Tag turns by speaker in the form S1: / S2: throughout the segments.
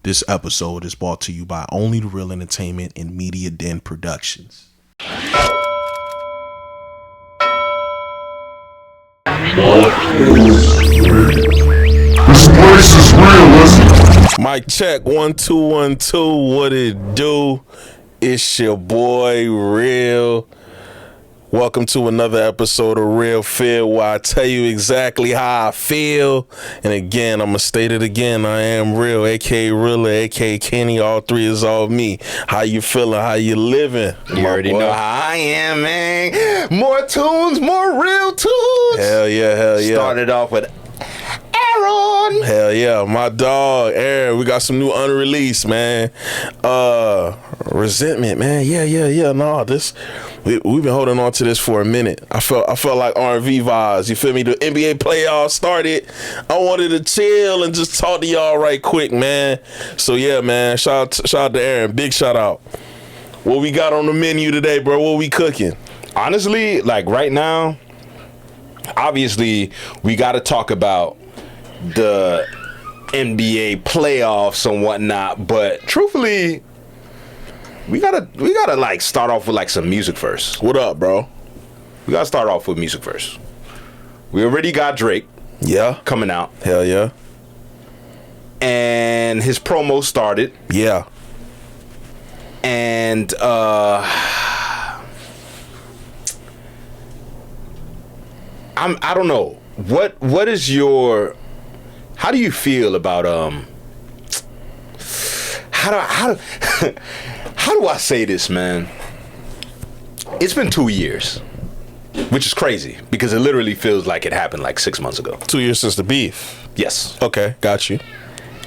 S1: This episode is brought to you by Only the Real Entertainment and Media Den Productions.
S2: This place is real, isn't it?
S3: Mic check 1 2 1 2. What it do? It's your boy Real. Welcome to another episode of Real Feel, where I tell you exactly how I feel. And again, I'm gonna state it again. I am Real, aka Realer, aka Kenny. All three is all me. How you feeling? How you living?
S4: You already know how I am, man. More tunes, more real tunes.
S3: Hell yeah, hell yeah.
S4: Started off with Aaron.
S3: Hell yeah, my dog Aaron. We got some new unreleased, man. Resentment, man. Yeah. No, we've been holding on to this for a minute. I felt like R&V vibes. You feel me? The NBA playoffs started. I wanted to chill and just talk to y'all right quick, man. So yeah, man. Shout out to Aaron. Big shout out. What we got on the menu today, bro? What we cooking?
S4: Honestly, like right now, obviously we got to talk about the NBA playoffs and whatnot, but truthfully, we gotta like start off with like some music first.
S3: What up, bro?
S4: We gotta start off with music first. We already got Drake, coming out.
S3: Hell yeah.
S4: And his promo started.
S3: Yeah.
S4: And I don't know. What is your, how do you feel about how do I say this, man? It's been 2 years, which is crazy because it literally feels like it happened like 6 months ago.
S3: 2 years since the beef.
S4: Yes.
S3: Okay, got you.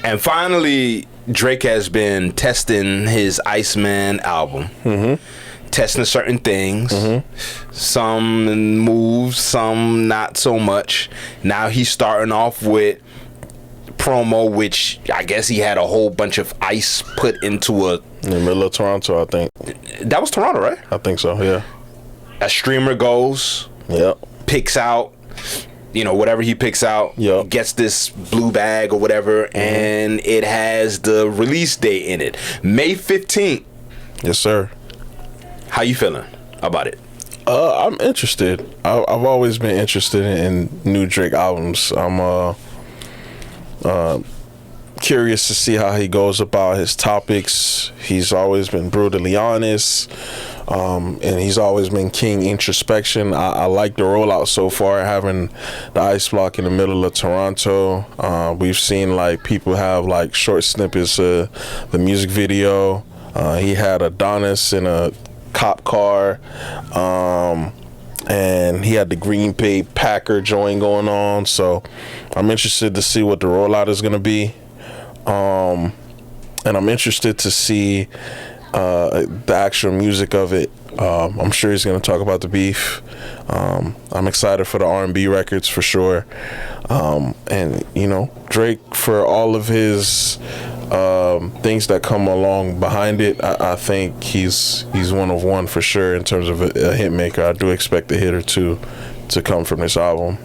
S4: And finally, Drake has been testing his Iceman album. Testing certain things. Some moves, some not so much. Now he's starting off with promo, which I guess he had a whole bunch of ice put into
S3: in the middle of Toronto, I think.
S4: That was Toronto, right?
S3: I think so, yeah.
S4: A streamer goes, picks out, whatever he picks out, gets this blue bag or whatever, and it has the release date in it. May 15th.
S3: Yes, sir.
S4: How you feeling about it?
S3: I'm interested. I've always been interested in new Drake albums. I'm curious to see how he goes about his topics. He's always been brutally honest, and he's always been king introspection. I like the rollout so far, having the ice block in the middle of Toronto. We've seen like people have like short snippets of the music video. He had Adonis in a cop car, and he had the Green Bay Packer joint going on. So I'm interested to see what the rollout is going to be. And I'm interested to see the actual music of it. I'm sure he's going to talk about the beef. I'm excited for the R&B records for sure. And, Drake, for all of his things that come along behind it, I think he's one of one for sure in terms of a hit maker. I do expect a hit or two to come from this album.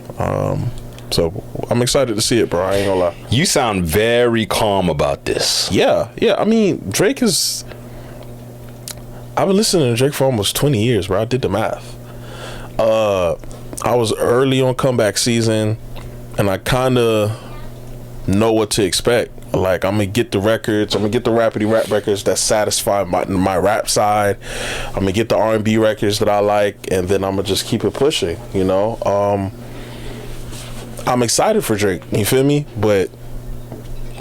S3: So I'm excited to see it, bro. I ain't gonna lie.
S4: You sound very calm about this.
S3: Yeah. I mean, Drake is... I've been listening to Drake for almost 20 years, bro. I did the math. I was early on comeback season, and I kind of know what to expect. Like, I'm gonna get the records. I'm gonna get the rapidy rap records that satisfy my rap side. I'm gonna get the R&B records that I like, and then I'm gonna just keep it pushing. I'm excited for Drake. You feel me? But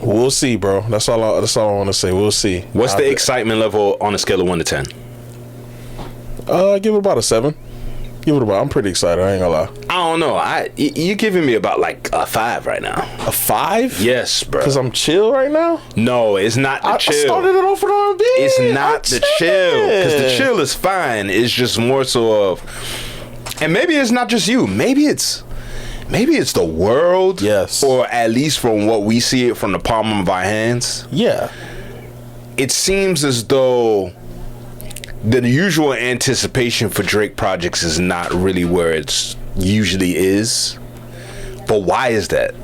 S3: we'll see, bro. That's all I want to say. We'll see.
S4: What's the excitement level on a scale of 1 to 10?
S3: Give it about a 7. I'm pretty excited. I ain't gonna lie.
S4: I don't know. You giving me about like a 5 right now.
S3: A 5?
S4: Yes, bro.
S3: Because I'm chill right now?
S4: No, it's not the chill.
S3: I started it off with R&B.
S4: It's not the chill. Because the chill is fine. It's just more so of... And maybe it's not just you. Maybe it's the world.
S3: Yes.
S4: Or at least from what we see it from the palm of our hands.
S3: Yeah.
S4: It seems as though the usual anticipation for Drake projects is not really where it's usually is. But why is that?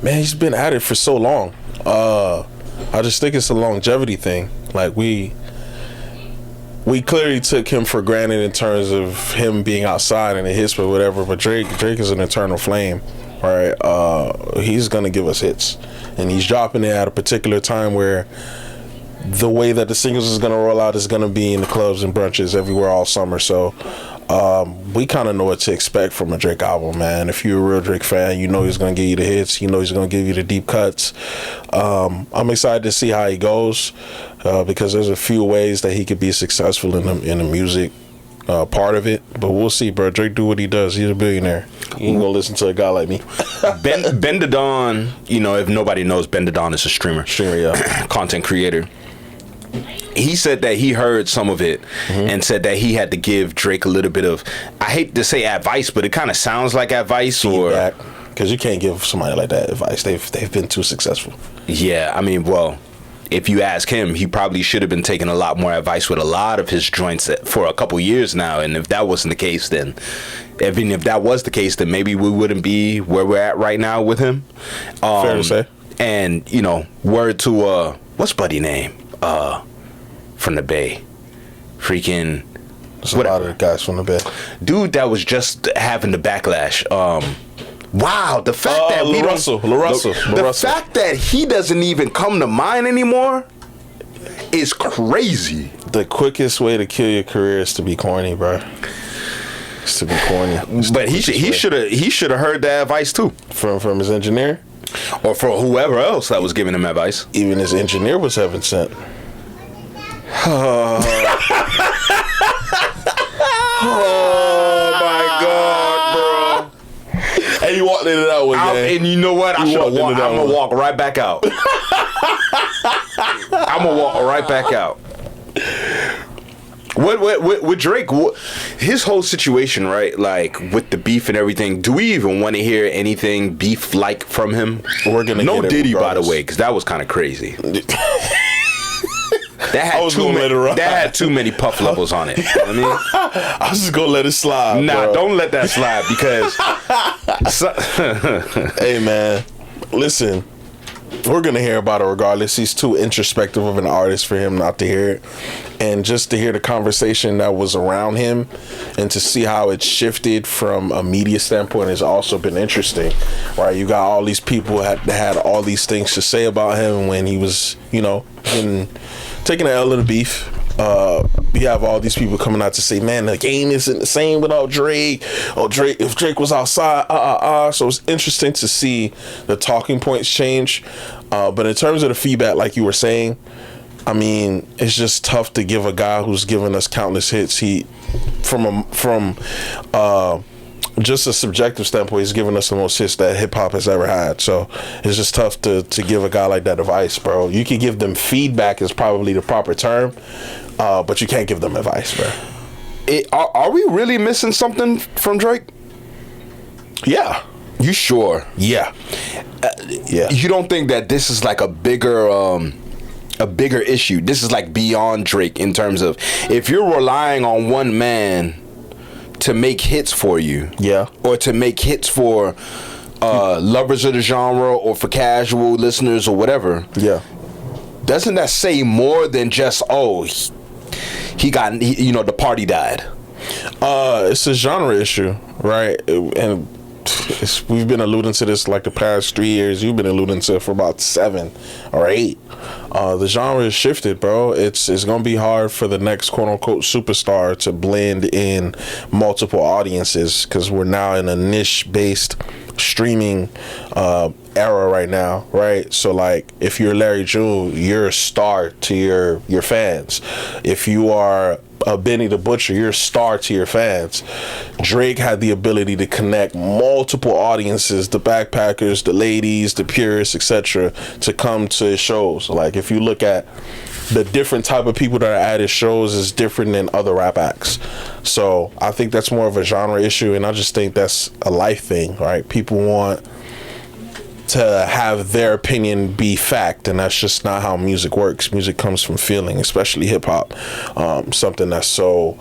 S3: Man, he's been at it for so long. I just think it's a longevity thing. Like we clearly took him for granted in terms of him being outside and the hits or whatever. But Drake is an eternal flame, right? He's gonna give us hits, and he's dropping it at a particular time where the way that the singles is gonna roll out is gonna be in the clubs and brunches everywhere all summer. So we kind of know what to expect from a Drake album, man. If you're a real Drake fan, you know he's gonna give you the hits. You know he's gonna give you the deep cuts. I'm excited to see how he goes because there's a few ways that he could be successful in the music part of it. But we'll see, bro. Drake do what he does. He's a billionaire. He ain't gonna listen to a guy like me.
S4: Ben the Don, you know, if nobody knows, Ben the Don is a streamer,
S3: Yeah.
S4: content creator. He said that he heard some of it and said that he had to give Drake a little bit of, I hate to say advice, but it kind of sounds like advice, or
S3: because you can't give somebody like that advice. They've been too successful.
S4: yeah, I mean, well, if you ask him, he probably should have been taking a lot more advice with a lot of his joints for a couple years now. And if that wasn't the case, then even if that was the case, then maybe we wouldn't be where we're at right now with him.
S3: Fair to say.
S4: And you know, word to what's buddy name? From the Bay, freaking.
S3: There's a lot of the guys from the Bay.
S4: Dude that was just having the backlash. Wow, the fact that we the fact that he doesn't even come to mind anymore is crazy.
S3: The quickest way to kill your career is to be corny, bro. It's to be corny.
S4: But he should have heard that advice too
S3: from his engineer,
S4: or from whoever else that was giving him advice.
S3: Even his engineer was heaven sent.
S4: Oh my God, bro!
S3: Hey, you walked into that one, man.
S4: And you know what? I'm gonna walk right back out. I'm gonna walk right back out. With Drake, his whole situation, right? Like with the beef and everything. Do we even want to hear anything beef like from him?
S3: We're gonna
S4: no
S3: get
S4: Diddy,
S3: regardless.
S4: by the way, because that was kind of crazy. That had too many puff levels on it. You know what I mean?
S3: I was just gonna let it slide.
S4: Nah,
S3: bro.
S4: don't let that slide because.
S3: Hey, man, listen. We're gonna hear about it regardless. He's too introspective of an artist for him not to hear it, and just to hear the conversation that was around him, and to see how it shifted from a media standpoint has also been interesting. Right, you got all these people that had all these things to say about him when he was, you know, taking an L of the beef. You have all these people coming out to say, man, the game isn't the same without Drake. Or Drake, if Drake was outside, So it's interesting to see the talking points change. But in terms of the feedback, like you were saying, I mean, it's just tough to give a guy who's given us countless hits. From just a subjective standpoint, he's given us the most hits that hip hop has ever had. So it's just tough to give a guy like that advice, bro. You can give them feedback is probably the proper term, but you can't give them advice, bro.
S4: Are we really missing something from Drake?
S3: Yeah.
S4: You sure?
S3: Yeah. Yeah.
S4: You don't think that this is like a bigger issue? This is like beyond Drake in terms of if you're relying on one man to make hits for you,
S3: yeah,
S4: or to make hits for lovers of the genre or for casual listeners or whatever,
S3: yeah,
S4: doesn't that say more than just the party died?
S3: It's a genre issue, right? And we've been alluding to this like the past 3 years. You've been alluding to it for about 7 or 8. The genre has shifted, bro. It's gonna be hard for the next quote unquote superstar to blend in multiple audiences because we're now in a niche based streaming era right now, right? So like if you're Larry June, you're a star to your fans. If you are Benny the Butcher, you're a star to your fans. Drake had the ability to connect multiple audiences, the backpackers, the ladies, the purists, etc., to come to his shows. Like if you look at the different type of people that are at his shows is different than other rap acts. So I think that's more of a genre issue, and I just think that's a life thing, right? People want to have their opinion be fact, and that's just not how music works. Music comes from feeling, especially hip-hop, something that's so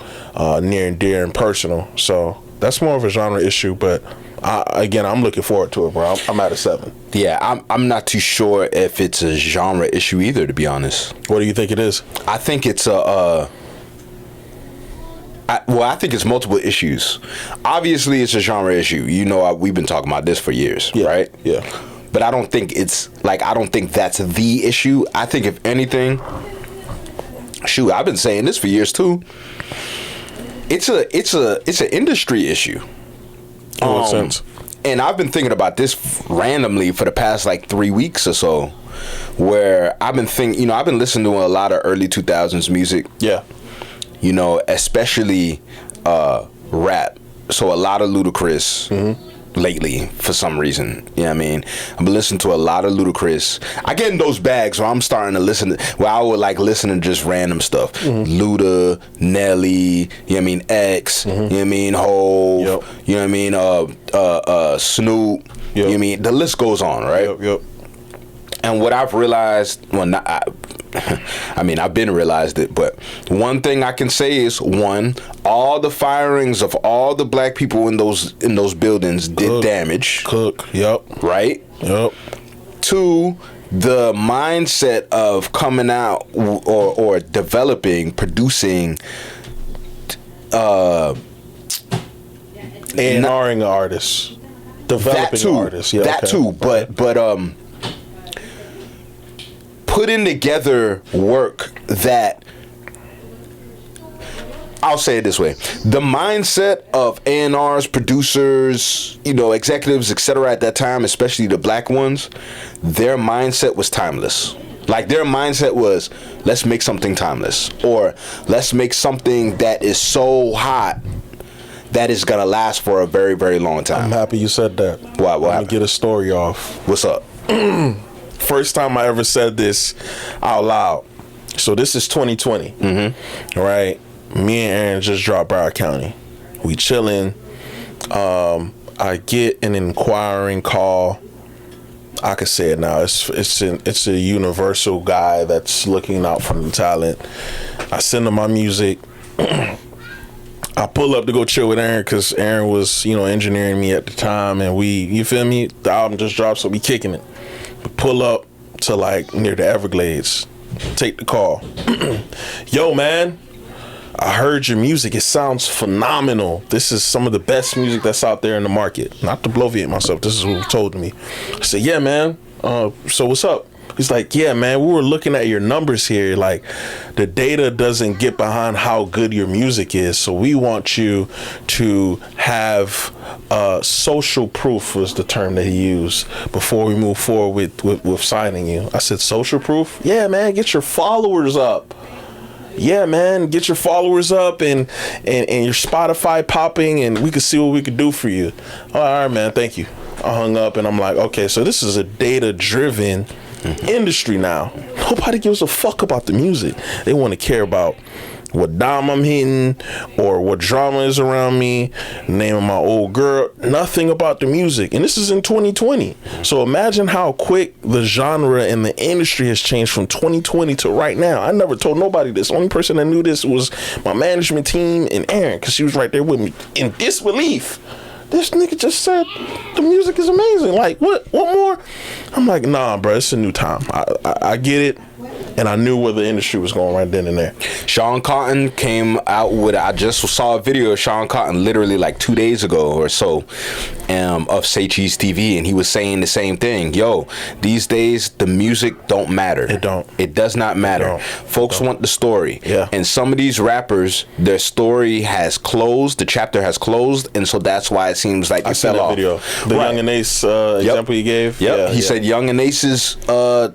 S3: near and dear and personal. So that's more of a genre issue, but I'm looking forward to it, bro. I'm at a 7.
S4: Yeah, I'm not too sure if it's a genre issue either, to be honest.
S3: What do you think it is?
S4: I think it's I think it's multiple issues. Obviously, it's a genre issue. You know, we've been talking about this for years, right?
S3: Yeah.
S4: But I don't think I don't think that's the issue. I think if anything, shoot, I've been saying this for years too. It's an industry issue.
S3: In what sense?
S4: And I've been thinking about this randomly for the past like 3 weeks or so, where I've been I've been listening to a lot of early 2000s music.
S3: Yeah.
S4: You know, especially rap. So a lot of Ludacris lately for some reason. You know what I mean? I've been listening to a lot of Ludacris. I get in those bags where I'm starting to listen where I would like listen to just random stuff. Luda, Nelly, you know what I mean, X, you know what I mean, Hove, you know what I mean, Snoop, you know what I mean, the list goes on, right?
S3: Yep.
S4: And what I've realized, I've been realized it, but one thing I can say is, one, all the firings of all the black people in those buildings did damage.
S3: Yep.
S4: Right?
S3: Yep.
S4: Two, the mindset of coming out or developing, producing,
S3: A&Ring artists, developing artists. Yeah,
S4: that too. But putting together work that, I'll say it this way, the mindset of A&Rs, producers, you know, executives, etc. at that time, especially the black ones, their mindset was timeless. Like, their mindset was, let's make something timeless, or let's make something that is so hot that is gonna last for a very, very long time.
S3: I'm happy you said that.
S4: What
S3: Let me get a story off.
S4: What's up?
S3: First time I ever said this out loud. So this is 2020, right? Me and Aaron just dropped Broward County. We chilling. I get an inquiring call. I can say it now. It's a universal guy that's looking out for the talent. I send him my music. I pull up to go chill with Aaron because Aaron was, you know, engineering me at the time, and you feel me? The album just dropped, so we kicking it. We pull up to like near the Everglades. Take the call. Yo, man, I heard your music. It sounds phenomenal. This is some of the best music that's out there in the market. Not to bloviate myself. This is what was told to me. I said, yeah, man. So what's up? He's like, yeah, man, we were looking at your numbers here. Like, the data doesn't get behind how good your music is. So we want you to have social proof, was the term that he used, before we move forward with signing you. I said, social proof? Yeah, man, get your followers up. Yeah, man, get your followers up and your Spotify popping, and we could see what we could do for you. All right, man, thank you. I hung up, and I'm like, okay, so this is a data-driven industry now. Nobody gives a fuck about the music. They want to care about what dime I'm hitting or what drama is around me, name of my old girl. Nothing about the music. And this is in 2020. So imagine how quick the genre and the industry has changed from 2020 to right now. I never told nobody this. The only person that knew this was my management team and Erin, because she was right there with me in disbelief. This nigga just said the music is amazing. Like, what more? I'm like, nah, bro, it's a new time. I get it. And I knew where the industry was going right then and there.
S4: Sean Cotton came out with, I just saw a video of Sean Cotton literally like 2 days ago or so of Say Cheese TV, and he was saying the same thing. Yo, these days the music don't matter.
S3: It don't.
S4: It does not matter. Folks want the story.
S3: Yeah.
S4: And some of these rappers, their story has closed, the chapter has closed, and so that's why it seems like
S3: I
S4: it fell
S3: that
S4: off.
S3: video. The Young and Ace example you gave.
S4: Yep.
S3: Yeah,
S4: He said Young and Ace's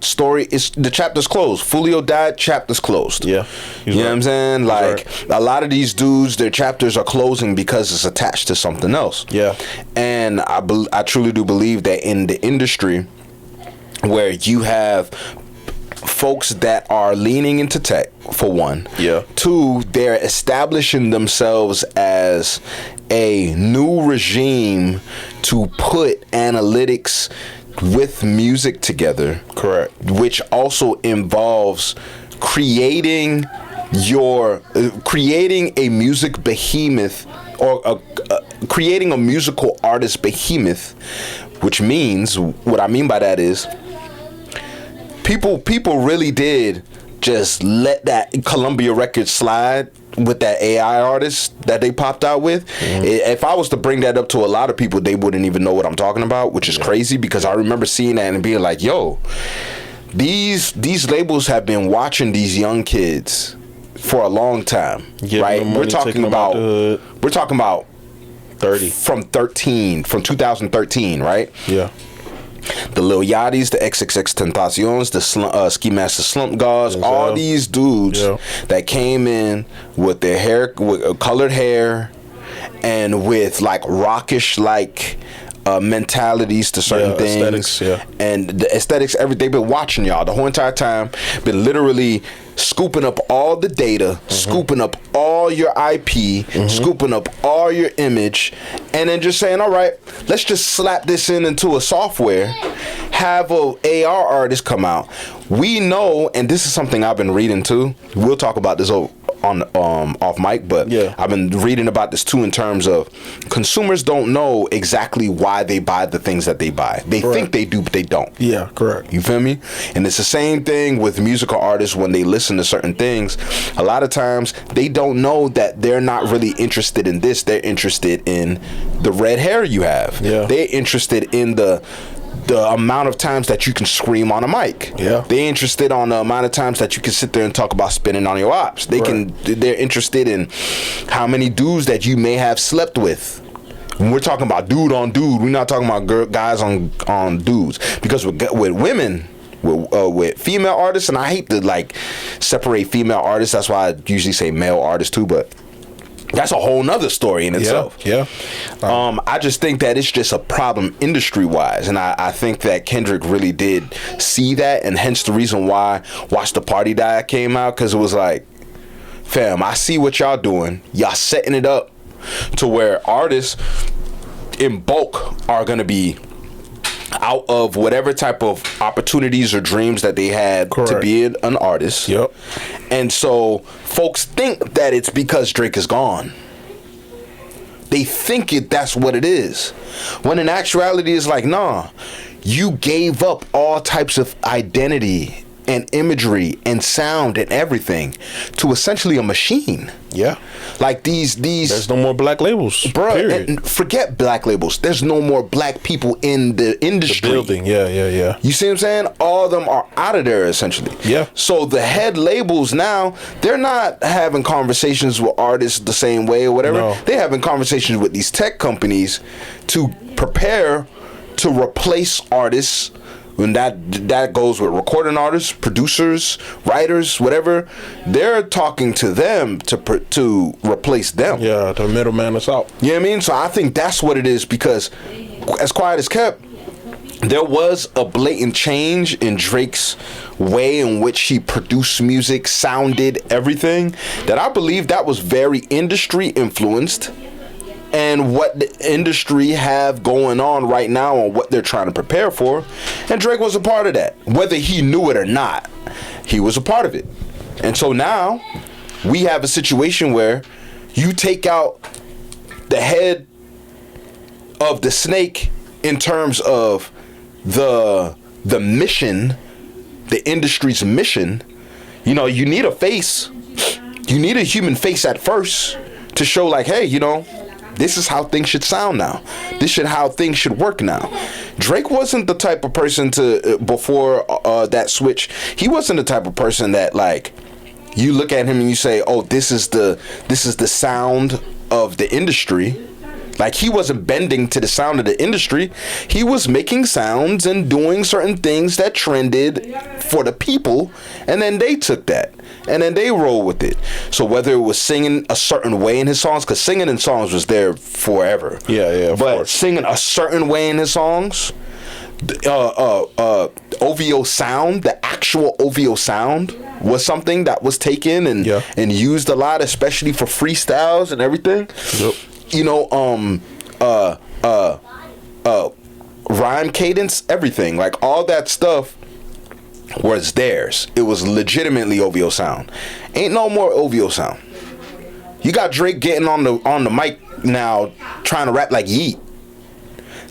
S4: story is, the chapter's closed. Fulio died, chapter's closed.
S3: Yeah.
S4: You know what I'm saying? Like, a lot of these dudes, their chapters are closing because it's attached to something else.
S3: Yeah.
S4: And I truly do believe that in the industry where you have folks that are leaning into tech, for one.
S3: Yeah.
S4: Two, they're establishing themselves as a new regime to put analytics with music together.
S3: Correct.
S4: Which also involves creating a music behemoth or creating a musical artist behemoth, which means, what I mean by that is, people really did just let that Columbia record slide with that AI artist that they popped out with. If I was to bring that up to a lot of people, they wouldn't even know what I'm talking about, which is crazy, because I remember seeing that and being like, yo, these labels have been watching these young kids for a long time, right? We're talking about
S3: 30
S4: from 2013, right?
S3: Yeah.
S4: The Lil Yachty's, the XXX Tentaciones, the Ski Master Slump Gods, all these dudes that came in with their hair, with colored hair, and with like rockish like mentalities to certain things, and the aesthetics. They've been watching y'all the whole entire time. Been literally scooping up all the data, scooping up all your IP, scooping up all your image, and then just saying, all right, let's just slap this into a software, have a AR artist come out. We know, and this is something I've been reading too. We'll talk about this on off mic, but I've been reading about this too, in terms of consumers don't know exactly why they buy the things that they buy. They think they do, but they don't.
S3: Yeah, correct.
S4: You feel me? And it's the same thing with musical artists. When they listen to certain things, a lot of times they don't know that they're not really interested in this. They're interested in the red hair you have.
S3: Yeah.
S4: They're interested in the amount of times that you can scream on a mic.
S3: Yeah.
S4: They're interested on the amount of times that you can sit there and talk about spinning on your ops. They're interested in how many dudes that you may have slept with. When we're talking about dude on dude, we're not talking about guys on dudes. Because with women, with female artists, and I hate to like separate female artists, that's why I usually say male artists too, but that's a whole nother story in itself. I just think that it's just a problem industry-wise, and I think that Kendrick really did see that, and hence the reason why Watch the Party Die came out, because it was like, fam, I see what y'all doing. Y'all setting it up to where artists in bulk are going to be out of whatever type of opportunities or dreams that they had to be an artist. And so folks think that it's because Drake is gone. They think that's what it is. When in actuality it's like, nah, you gave up all types of identity and imagery and sound and everything to essentially a machine. Like these there's
S3: no more black labels,
S4: bro. And forget black labels. There's no more black people in the industry.
S3: The building.
S4: You see what I'm saying? All of them are out of there essentially. So the head labels now, they're not having conversations with artists the same way or whatever. They're having conversations with these tech companies to prepare to replace artists. When that goes with recording artists, producers, writers, whatever, they're talking to them to replace them.
S3: The middleman is out.
S4: You know what I mean? So I think that's what it is, because as quiet as kept, there was a blatant change in Drake's way in which he produced music, sounded, everything, that I believe that was very industry influenced. And what the industry have going on right now and what they're trying to prepare for. And Drake was a part of that. Whether he knew it or not, he was a part of it. And so now we have a situation where you take out the head of the snake in terms of the mission, the industry's mission. You know, you need a face. You need a human face at first to show like, hey, you know, this is how things should sound now. This is how things should work now. Drake wasn't the type of person to, before that switch, he wasn't the type of person that like, you look at him and you say, oh, this is the sound of the industry. Like, he wasn't bending to the sound of the industry. He was making sounds and doing certain things that trended for the people, and then they took that and then they roll with it. So whether it was singing a certain way in his songs, because singing in songs was there forever.
S3: Of
S4: but
S3: course.
S4: Singing a certain way in his songs, OVO sound, the actual OVO sound was something that was taken and used a lot, especially for freestyles and everything. You know, rhyme cadence, everything, like all that stuff was theirs. It was legitimately OVO sound. Ain't no more OVO sound. You got Drake getting on the mic now trying to rap like Yeet.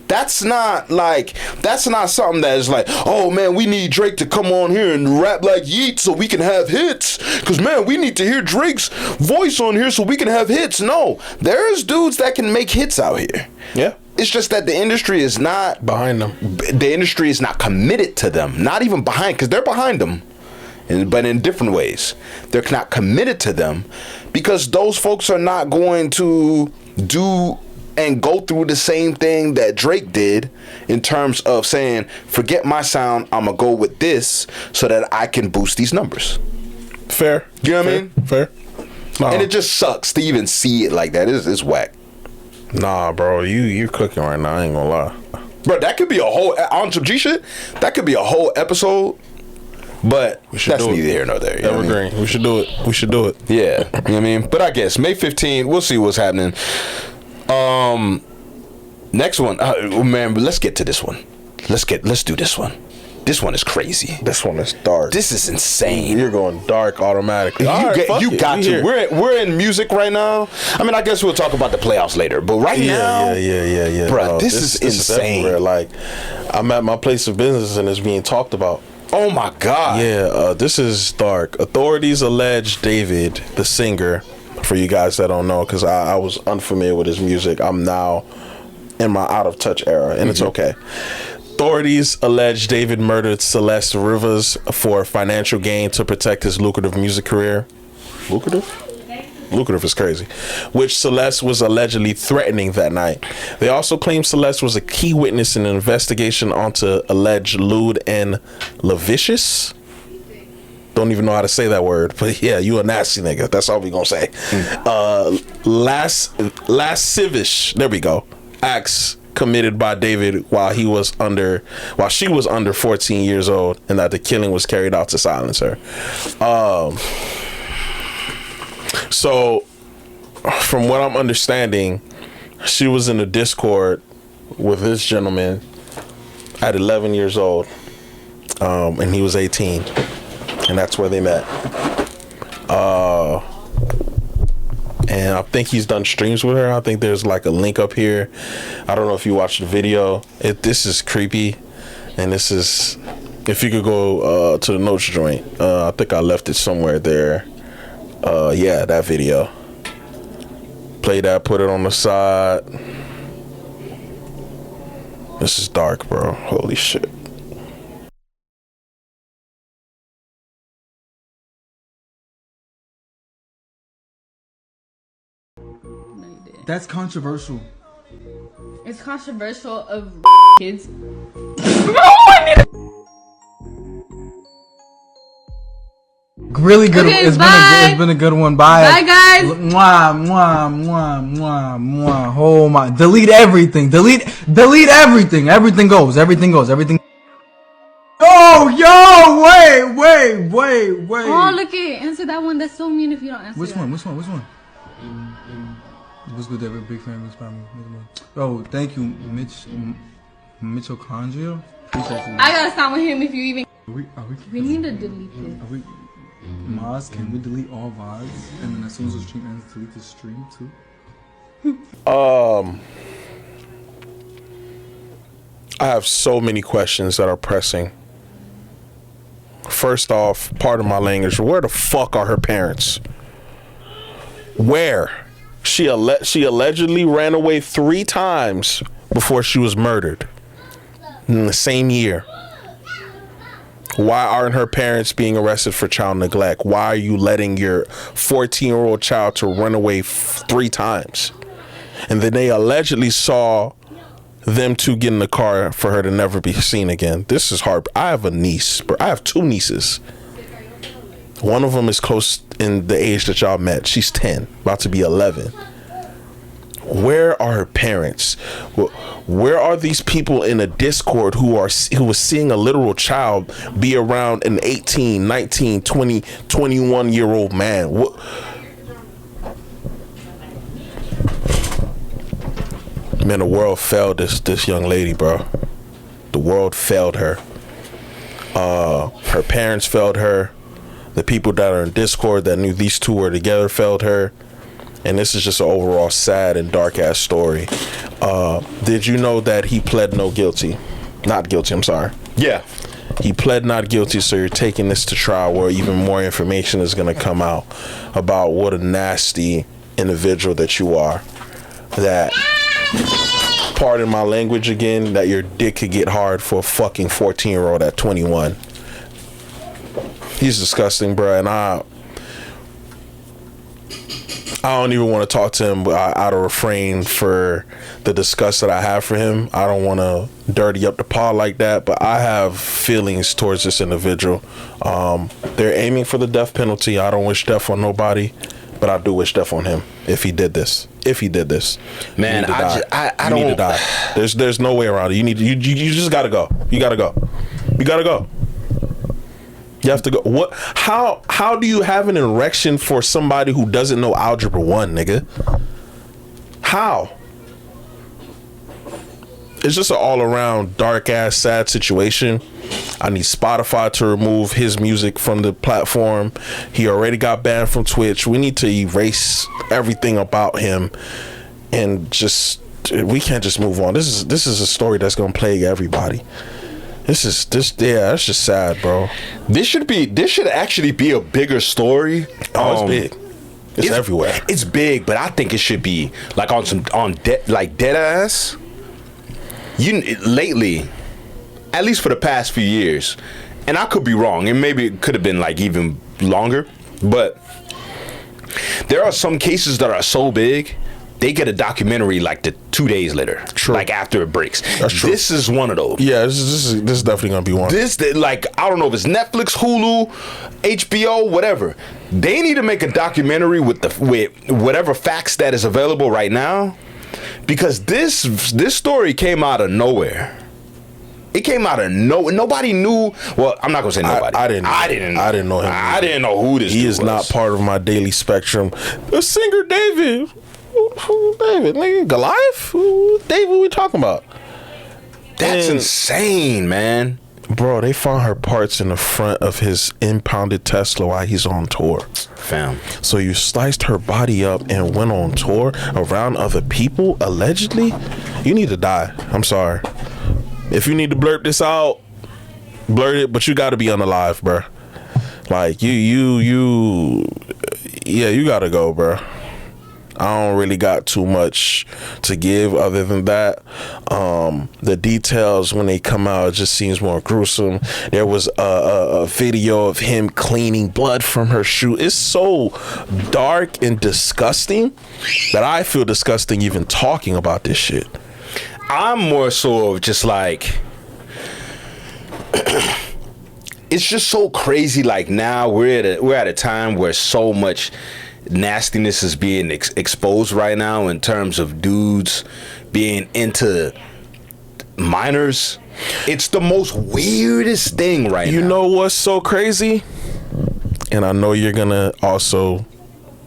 S4: That's not something that is like, oh man, we need Drake to come on here and rap like Yeet so we can have hits. Cause man, we need to hear Drake's voice on here so we can have hits. No, there's dudes that can make hits out here.
S3: Yeah.
S4: It's just that the industry is not
S3: Behind them.
S4: The industry is not committed to them. Not even behind, because they're behind them. But in different ways. They're not committed to them because those folks are not going to do and go through the same thing that Drake did in terms of saying, forget my sound, I'm going to go with this so that I can boost these numbers.
S3: Fair.
S4: You know what I mean?
S3: Fair. Nah.
S4: And it just sucks to even see it like that. It's whack.
S3: Nah, bro, you're cooking right now. I ain't gonna lie.
S4: Bro, that could be a whole, on some G shit, that could be a whole episode, but that's neither here nor there.
S3: Evergreen. We should do it. We should do it.
S4: Yeah. You know what I mean? But I guess May 15th, we'll see what's happening. Next one, man. But let's get to this one. Let's do this one. This one is crazy.
S3: This one is dark.
S4: This is insane.
S3: You're going dark automatically.
S4: You got to. We're in music right now. I mean, I guess we'll talk about the playoffs later. But right now,
S3: yeah.
S4: Bro,
S3: no,
S4: this is insane.
S3: Everywhere. Like, I'm at my place of business and it's being talked about.
S4: Oh my God.
S3: Yeah, this is dark. Authorities allege David, the singer, for you guys that don't know, because I was unfamiliar with his music. I'm now in my out of touch era, and it's okay. Authorities allege David murdered Celeste Rivers for financial gain to protect his lucrative music career. Lucrative is crazy. Which Celeste was allegedly threatening that night. They also claim Celeste was a key witness in an investigation onto alleged lewd and lascivious. Don't even know how to say that word, but yeah, you a nasty nigga. That's all we gonna say. Lascivious. There we go. Acts committed by David while she was under 14 years old, and that the killing was carried out to silence her. So, from what I'm understanding, she was in a Discord with this gentleman at 11 years old, and he was 18, and that's where they met. And I think he's done streams with her. I think there's like a link up here. I don't know if you watched the video. This is creepy, and this is, if you could go to the notes joint. I think I left it somewhere there. Yeah, that video. Play that, put it on the side. This is dark, bro. Holy shit.
S5: That's controversial.
S6: It's controversial of kids.
S5: Really good.
S6: Okay,
S5: It's been a good one. Bye.
S6: Bye, guys.
S5: Mwah, mwah, mwah, mwah, mwah. Oh my! Delete everything. Delete everything. Everything goes. Oh, yo! Wait.
S6: Oh, look it. Answer that one. That's so mean if you don't answer.
S5: Which
S6: that.
S5: one? What's good, David? Big fan. Inspire me. Oh, thank you, Mitochondria. Appreciate you.
S6: I gotta stop with him if you even.
S5: We
S6: need to delete this.
S5: Are we? Maz, can we delete all VODs? And then as soon as the stream ends, delete the stream too?
S3: I have so many questions that are pressing. First off, pardon my language, where the fuck are her parents? Where? She allegedly ran away 3 times before she was murdered in the same year. Why aren't her parents being arrested for child neglect? Why are you letting your 14-year-old child to run away 3 times? And then they allegedly saw them 2 get in the car for her to never be seen again. This is hard. I have a niece. I have 2 nieces. One of them is close in the age that y'all met. She's 10, about to be 11. Where are her parents? Where are these people in a Discord who was seeing a literal child be around an 18, 19, 20, 21-year-old man? Man, the world failed this young lady, bro. The world failed her. Her parents failed her. The people that are in Discord that knew these 2 were together failed her. and this is just an overall sad and dark ass story. Did you know that he pled not guilty? I'm sorry.
S4: Yeah.
S3: He pled not guilty, so you're taking this to trial where even more information is going to come out about what a nasty individual that you are. That, pardon my language again, that your dick could get hard for a fucking 14-year-old at 21. He's disgusting, bro, and I don't even want to talk to him out of refrain for the disgust that I have for him. I don't want to dirty up the pot like that, but I have feelings towards this individual. They're aiming for the death penalty. I don't wish death on nobody, but I do wish death on him if he did this.
S4: Man, I don't
S3: need to die. There's no way around it. You just gotta go. You gotta go. You have to go. What? How do you have an erection for somebody who doesn't know algebra 1, nigga? How? It's just an all around dark ass sad situation. I need Spotify to remove his music from the platform. He already got banned from Twitch. We need to erase everything about him, and we can't just move on. This is a story that's gonna plague everybody. That's just sad, bro.
S4: This should actually be a bigger story.
S3: It's big. It's everywhere.
S4: It's big, but I think it should be like dead ass. Lately, at least for the past few years, and I could be wrong, and maybe it could have been like even longer, but there are some cases that are so big they get a documentary like 2 days later.
S3: True.
S4: Like after it breaks.
S3: That's true.
S4: This is one of those.
S3: Yeah, this is definitely gonna be one.
S4: I don't know if it's Netflix, Hulu, HBO, whatever. They need to make a documentary with whatever facts that is available right now, because this story came out of nowhere. It came out of nowhere. Nobody knew. Well, I'm not gonna say nobody.
S3: I didn't know him.
S4: I didn't know who this.
S3: He is
S4: was.
S3: not part of my daily spectrum. The singer David. Who David? Nigga, Goliath? Who David we talking about?
S4: That's insane, man.
S3: Bro, they found her parts in the front of his impounded Tesla while he's on tour.
S4: Fam.
S3: So you sliced her body up and went on tour around other people, allegedly? You need to die. I'm sorry. If you need to blurt this out, blurt it, but you gotta be unalive, bro. Like, you gotta go, bro. I don't really got too much to give other than that. The details when they come out, it just seems more gruesome. There was a video of him cleaning blood from her shoe. It's so dark and disgusting that I feel disgusting even talking about this shit.
S4: I'm more so of just like, it's just so crazy. Like now we're at a time where so much nastiness is being exposed right now in terms of dudes being into minors. It's the most weirdest thing right now.
S3: You know what's so crazy? And I know you're gonna also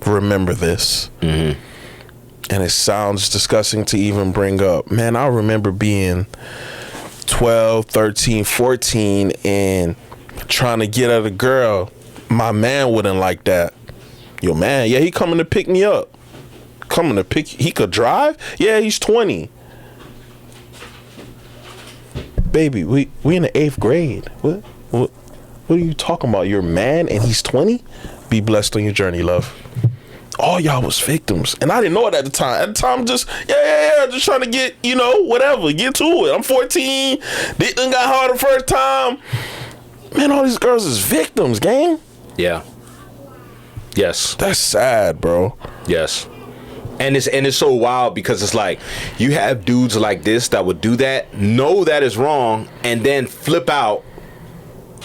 S3: remember this. Mm-hmm. And it sounds disgusting to even bring up. Man, I remember being 12, 13, 14 and trying to get at a girl. My man wouldn't like that. Yo, man, yeah, he coming to pick me up. He could drive? Yeah, he's 20. Baby, we in the 8th grade. What are you talking about? Your man and he's 20? Be blessed on your journey, love. All y'all was victims. And I didn't know it at the time. At the time, just trying to get, whatever, get to it. I'm 14. They done got hard the first time. Man, all these girls is victims, gang.
S4: Yeah. Yes.
S3: That's sad, bro.
S4: Yes. And it's so wild because it's like you have dudes like this that would do that, know that is wrong, and then flip out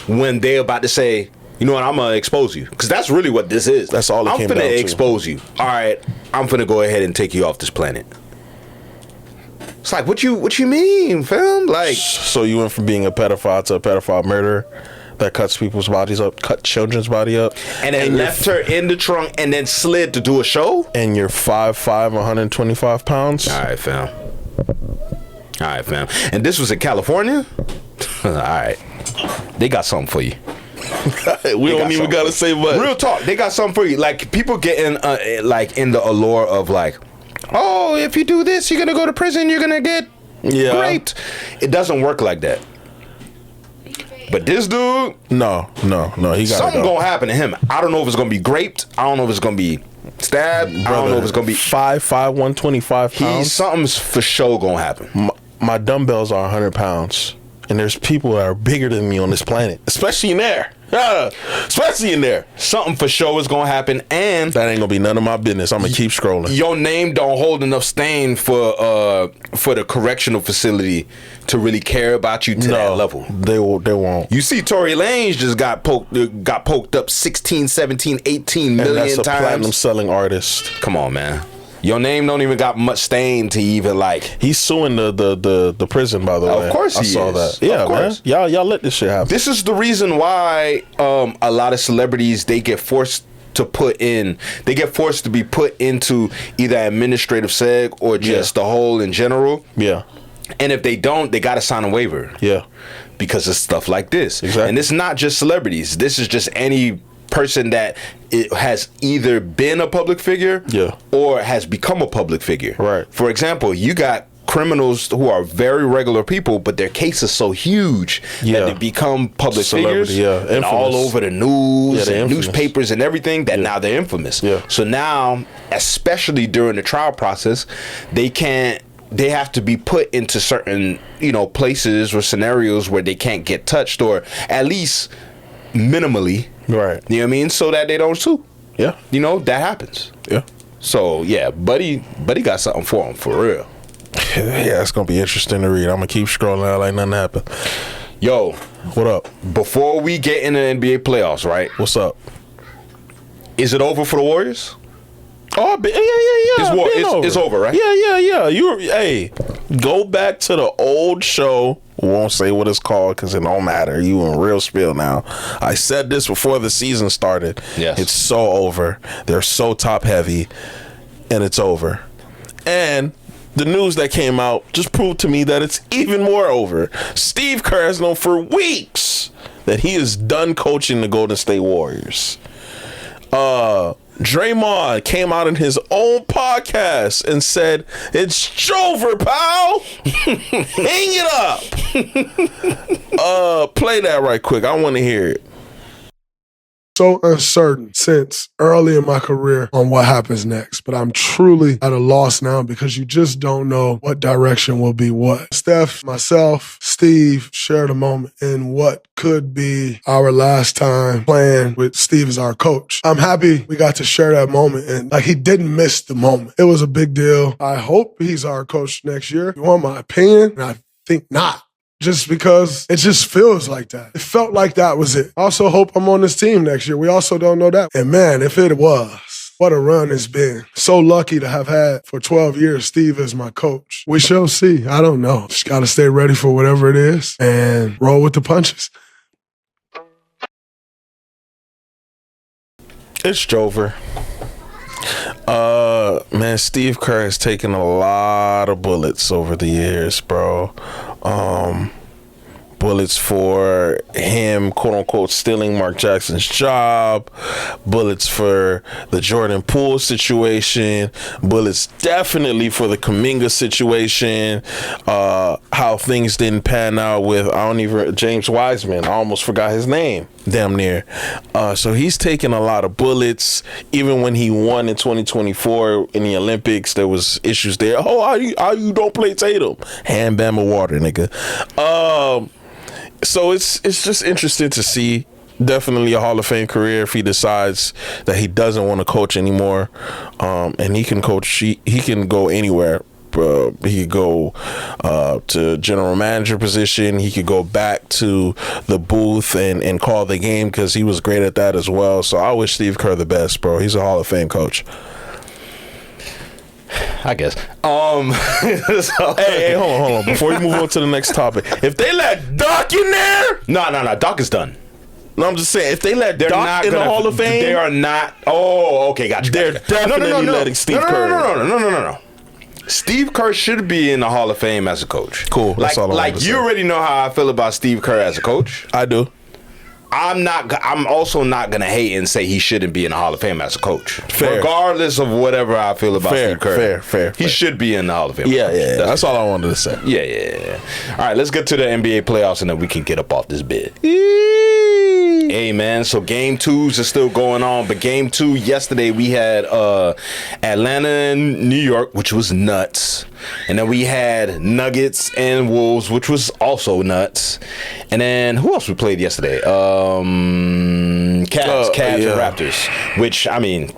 S4: when they're about to say, you know what, I'm gonna expose you, because that's really what this is.
S3: That's all it came down to.
S4: I'm finna expose you. All right, I'm finna go ahead and take you off this planet. It's like, what you mean, fam? Like,
S3: so you went from being a pedophile to a pedophile murderer that cuts people's bodies up, cut children's body up,
S4: and then left her in the trunk and then slid to do a show?
S3: And you're 5'5", 125 pounds?
S4: All right, fam. And this was in California? All right. They got something for you.
S3: We don't even gotta say much.
S4: Real talk, they got something for you. Like people getting like in the allure of like, oh, if you do this, you're gonna go to prison. You're gonna get raped. It doesn't work like that. But this dude,
S3: no, he got
S4: something gonna happen to him. I don't know if it's gonna be raped. I don't know if it's gonna be stabbed. I don't know if it's gonna be
S3: 5'5", 125 pounds.
S4: Something's for sure gonna happen.
S3: My dumbbells are 100 pounds, and there's people that are bigger than me on this planet, especially in there. Especially in there.
S4: Something for sure is gonna happen, and
S3: that ain't gonna be none of my business. I'm gonna keep scrolling.
S4: Your name don't hold enough stain for the correctional facility to really care about you to that level.
S3: They won't.
S4: You see, Tory Lanez just got poked up 16, 17, 18 million
S3: times.
S4: That's
S3: a platinum selling artist.
S4: Come on, man. Your name don't even got much stain to even like.
S3: He's suing the prison, by the way.
S4: Of course,
S3: I saw that. Yeah, man. Y'all let this shit happen.
S4: This is the reason why a lot of celebrities they get forced to be put into either administrative seg or just the whole in general.
S3: Yeah.
S4: And if they don't, they got to sign a waiver.
S3: Yeah.
S4: Because of stuff like this.
S3: Exactly.
S4: And it's not just celebrities. This is just any person that it has either been a public figure or has become a public figure.
S3: Right.
S4: For example, you got criminals who are very regular people, but their case is so huge that they become public figures and all over the news and newspapers and everything that now they're infamous.
S3: Yeah.
S4: So now, especially during the trial process, they have to be put into certain, places or scenarios where they can't get touched, or at least minimally.
S3: Right.
S4: You know what I mean? So that they don't sue.
S3: Yeah.
S4: That happens.
S3: Yeah.
S4: So yeah, buddy got something for him for real.
S3: Yeah, it's gonna be interesting to read. I'm gonna keep scrolling out like nothing happened.
S4: Yo,
S3: what up?
S4: Before we get into the NBA playoffs, right?
S3: What's up?
S4: Is it over for the Warriors?
S3: Oh, yeah.
S4: It's over, right?
S3: Yeah. Go back to the old show. Won't say what it's called because it don't matter. You in real spiel now. I said this before the season started.
S4: Yes.
S3: It's so over. They're so top heavy, and it's over. And the news that came out just proved to me that it's even more over. Steve Kerr has known for weeks that he is done coaching the Golden State Warriors. Draymond came out in his own podcast and said, "It's over, pal. Hang it up." Play that right quick. I want to hear it.
S2: So uncertain since early in my career on what happens next, but I'm truly at a loss now because you just don't know what direction will be what. Steph, myself, Steve shared a moment in what could be our last time playing with Steve as our coach. I'm happy we got to share that moment, and he didn't miss the moment. It was a big deal. I hope he's our coach next year. You want my opinion? And I think not. Just because it just feels like that. It felt like that was it. I also hope I'm on this team next year. We also don't know that. And man, if it was, what a run it's been. So lucky to have had for 12 years Steve as my coach. We shall see. I don't know. Just got to stay ready for whatever it is and roll with the punches.
S3: It's Jover. Man, Steve Kerr has taken a lot of bullets over the years, bro. Bullets for him, quote unquote, stealing Mark Jackson's job. Bullets for the Jordan Poole situation. Bullets definitely for the Kuminga situation. How things didn't pan out with James Wiseman. I almost forgot his name. Damn near. So he's taken a lot of bullets. Even when he won in 2024 in the Olympics, there was issues there. Oh, how you don't play Tatum? Hand Bama water, nigga. So it's just interesting to see. Definitely a Hall of Fame career if he decides that he doesn't want to coach anymore. And he can coach. He can go anywhere. He could go to general manager position. He could go back to the booth and call the game because he was great at that as well. So I wish Steve Kerr the best, bro. He's a Hall of Fame coach.
S4: I guess.
S3: Hey, hold on. Before we move on to the next topic, if they let Doc in there,
S4: no, Doc is done.
S3: No, I'm just saying, if they let Doc in the Hall of Fame,
S4: they are not. Oh, okay, gotcha.
S3: They're definitely letting Steve Kerr.
S4: No. Steve Kerr should be in the Hall of Fame as a coach.
S3: Cool. That's all I wanted to say.
S4: You already know how I feel about Steve Kerr as a coach.
S3: I do.
S4: I'm also not gonna hate and say he shouldn't be in the Hall of Fame as a coach.
S3: Fair.
S4: Regardless of whatever I feel about
S3: Fair,
S4: Steve Kerr.
S3: fair.
S4: He should be in the Hall of Fame.
S3: Yeah. That's all I wanted to say.
S4: Yeah. All right, let's get to the NBA playoffs and then we can get up off this bed. Hey man, so game 2s are still going on, but game 2 yesterday we had Atlanta and New York, which was nuts, and then we had Nuggets and Wolves, which was also nuts, and then who else we played yesterday? Cavs and Raptors, which I mean,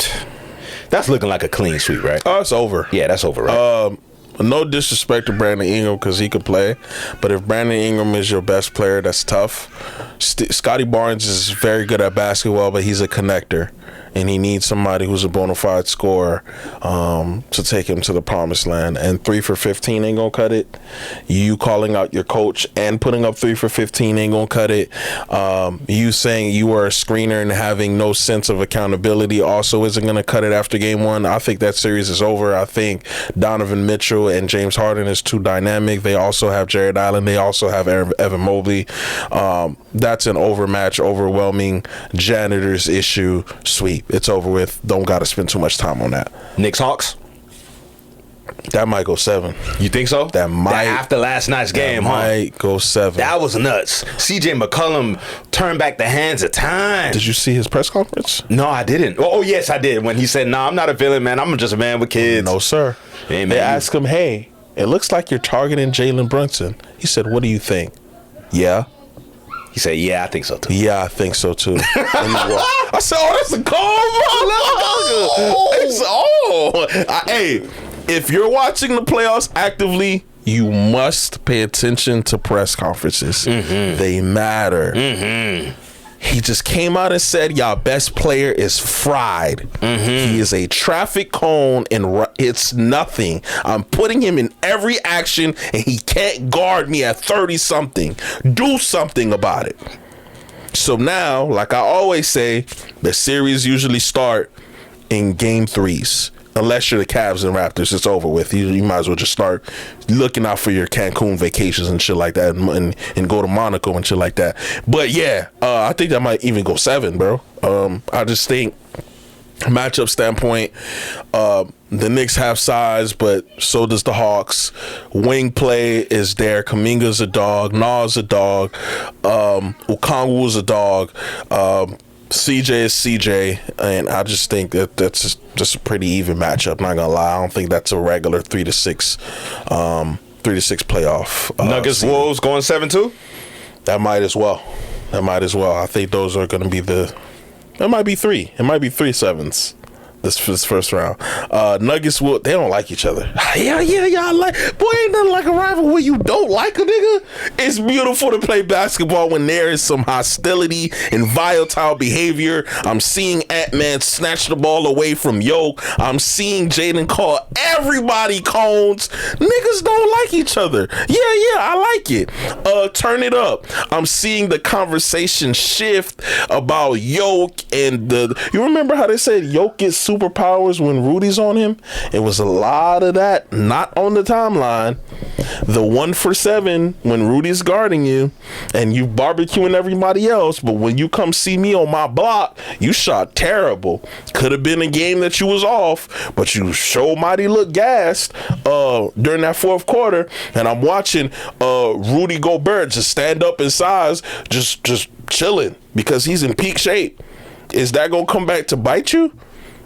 S4: that's looking like a clean sweep, right?
S3: Oh, it's over.
S4: Yeah, that's over, right?
S3: No disrespect to Brandon Ingram because he could play, but if Brandon Ingram is your best player, that's tough. Scotty Barnes is very good at basketball, but he's a connector, and he needs somebody who's a bona fide scorer to take him to the promised land. And 3 for 15 ain't gonna cut it. You calling out your coach and putting up 3 for 15 ain't gonna cut it. You saying you were a screener and having no sense of accountability also isn't gonna cut it after game 1. I think that series is over. I think Donovan Mitchell and James Harden is too dynamic. They also have Jared Allen. They also have Evan Mobley. That's an overmatch, overwhelming janitor's issue sweep. It's over with. Don't got to spend too much time on that.
S4: Knicks Hawks.
S3: That might go 7.
S4: You think so?
S3: That might.
S4: After last night's game,
S3: might go 7.
S4: That was nuts. CJ McCollum turned back the hands of time.
S3: Did you see his press conference?
S4: No, I didn't. Oh, yes, I did. When he said, "No, I'm not a villain, man. I'm just a man with kids."
S3: No, sir.
S4: Hey, man,
S3: they asked him, "Hey, it looks like you're targeting Jalen Brunson." He said, "What do you think?" Yeah.
S4: He said, "Yeah, I think so too."
S3: Yeah, I think so too. I said, "Oh, that's a cold motherfucker." Hey, if you're watching the playoffs actively, you must pay attention to press conferences. Mm-hmm. They matter. Mm-hmm. He just came out and said, "Y'all best player is fried. Mm-hmm. He is a traffic cone and it's nothing. I'm putting him in every action and he can't guard me at 30-something. Do something about it." So now, like I always say, the series usually start in game 3s. Unless you're the Cavs and Raptors, it's over with. You might as well just start looking out for your Cancun vacations and shit like that, and go to Monaco and shit like that. But yeah, I think that might even go 7, bro. I just think matchup standpoint, the Knicks have size, but so does the Hawks. Wing play is there. Kuminga's a dog. Nas a dog. Okongwu's a dog. CJ is CJ, and I just think that's just a pretty even matchup. Not gonna lie, I don't think that's a regular 3-6 playoff.
S4: Nuggets
S3: season.
S4: Wolves going 7-2.
S3: That might as well. I think those are gonna be it might be 3. It might be 3 7s. This first round. Nuggets they don't like each other. Yeah, like, boy, ain't nothing like a rival when you don't like a nigga. It's beautiful to play basketball when there is some hostility and volatile behavior. I'm seeing Ant-Man snatch the ball away from Yoke. I'm seeing Jaden call everybody cones. Niggas don't like each other. Yeah, I like it. Turn it up. I'm seeing the conversation shift about Yoke and you remember how they said Yoke gets superpowers when Rudy's on him? It was a lot of that not on the timeline. The 1 for 7 when Rudy's guarding you and you barbecuing everybody else, but when you come see me on my block, you shot terrible. Could have been a game that you was off, but you sure mighty look gassed during that fourth quarter. And I'm watching Rudy Gobert just stand up in size, just chilling because he's in peak shape. Is that gonna come back to bite you?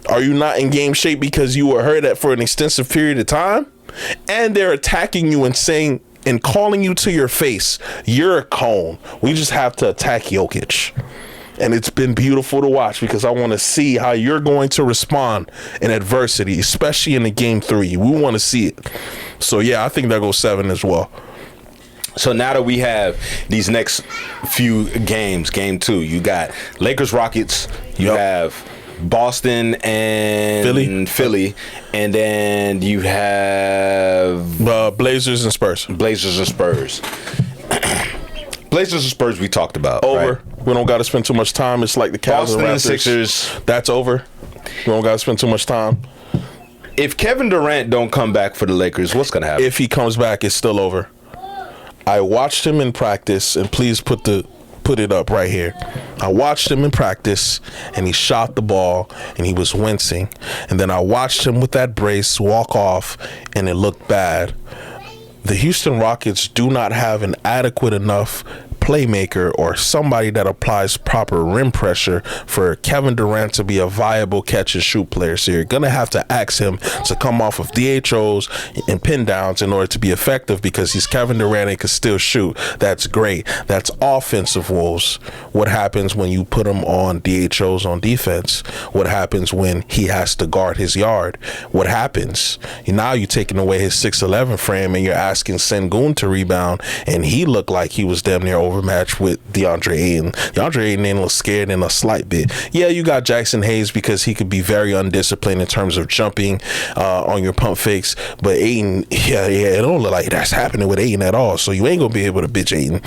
S3: Are you not in game shape because you were hurt for an extensive period of time? And they're attacking you and saying and calling you to your face, "You're a cone. We just have to attack Jokic." And it's been beautiful to watch because I want to see how you're going to respond in adversity, especially in the game 3. We want to see it. So yeah, I think that goes 7 as well.
S4: So now that we have these next few games, game 2, you got Lakers Rockets, you have Boston and Philly, and then you have
S3: Blazers and Spurs.
S4: Blazers and Spurs we talked about.
S3: Over.
S4: Right?
S3: We don't got to spend too much time. It's like the Cavs
S4: Boston
S3: and Raptors.
S4: And Sixers.
S3: That's over. We don't got to spend too much time.
S4: If Kevin Durant don't come back for the Lakers, what's going to happen?
S3: If he comes back, it's still over. I watched him in practice, and please put the put it up right here. I watched him in practice, and he shot the ball, and he was wincing. And then I watched him with that brace walk off, and it looked bad. The Houston Rockets do not have an adequate enough playmaker or somebody that applies proper rim pressure for Kevin Durant to be a viable catch and shoot player. So you're going to have to ask him to come off of DHOs and pin downs in order to be effective, because he's Kevin Durant and can still shoot. That's great. That's offensive woes. What happens when you put him on DHOs on defense? What happens when he has to guard his yard? What happens? Now you're taking away his 6'11" frame and you're asking Sengun to rebound, and he looked like he was damn near overmatched with DeAndre Ayton. DeAndre Ayton ain't a little scared in a slight bit. Yeah, you got Jackson Hayes because he could be very undisciplined in terms of jumping on your pump fakes, but Ayton, yeah, it don't look like that's happening with Ayton at all, so you ain't gonna be able to bitch Ayton.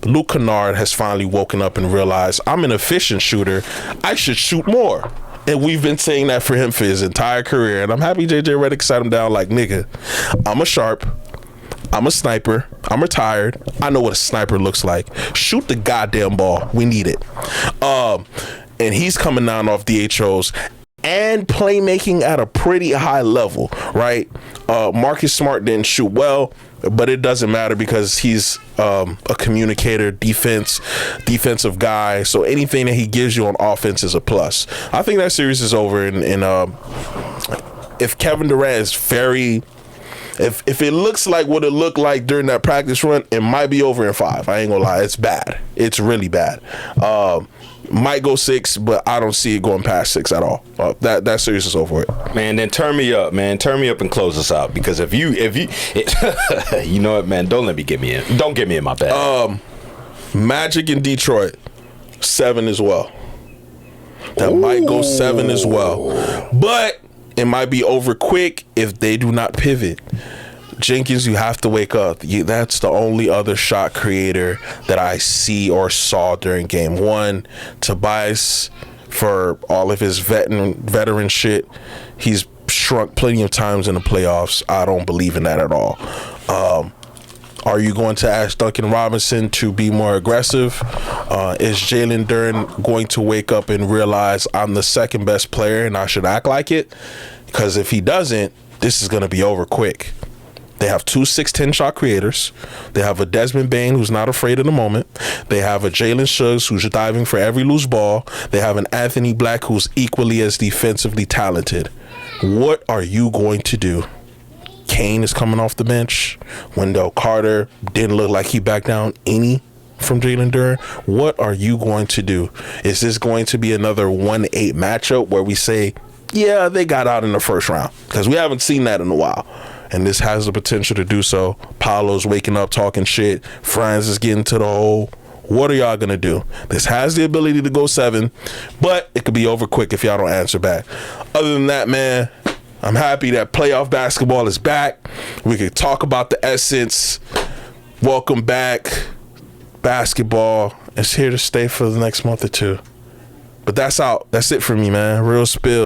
S3: Luke Kennard has finally woken up and realized, I'm an efficient shooter, I should shoot more. And we've been saying that for him for his entire career. And I'm happy JJ Redick sat him down like, nigga, I'm a sharp, I'm a sniper, I'm retired, I know what a sniper looks like. Shoot the goddamn ball. We need it. And he's coming down off DHOs and playmaking at a pretty high level, right? Marcus Smart didn't shoot well, but it doesn't matter because he's a communicator, defensive guy. So anything that he gives you on offense is a plus. I think that series is over. And if Kevin Durant is if it looks like what it looked like during that practice run, it might be over in 5. I ain't gonna lie, it's bad. It's really bad. Might go 6, but I don't see it going past 6 at all. That series is over with.
S4: Man, then turn me up, man. Turn me up and close us out. Because if you you know what, man, don't get me in my bag.
S3: Magic in Detroit, 7 as well. That might go 7 as well. But it might be over quick if they do not pivot. Jenkins, you have to wake up. That's the only other shot creator that I see or saw during game 1. Tobias, for all of his veteran shit, he's shrunk plenty of times in the playoffs. I don't believe in that at all. Are you going to ask Duncan Robinson to be more aggressive? Is Jalen Duren going to wake up and realize I'm the second best player and I should act like it? Because if he doesn't, this is going to be over quick. They have 2 6'10" shot creators. They have a Desmond Bane who's not afraid of the moment. They have a Jalen Suggs who's diving for every loose ball. They have an Anthony Black who's equally as defensively talented. What are you going to do? Kane is coming off the bench. Wendell Carter didn't look like he backed down any from Jalen Duren. What are you going to do? Is this going to be another 1-8 matchup where we say, yeah, they got out in the first round? Because we haven't seen that in a while. And this has the potential to do so. Paolo's waking up talking shit. Franz is getting to the hole. What are y'all going to do? This has the ability to go 7, but it could be over quick if y'all don't answer back. Other than that, man, I'm happy that playoff basketball is back. We could talk about the essence. Welcome back. Basketball is here to stay for the next month or 2. But that's out. That's it for me, man. Real spill.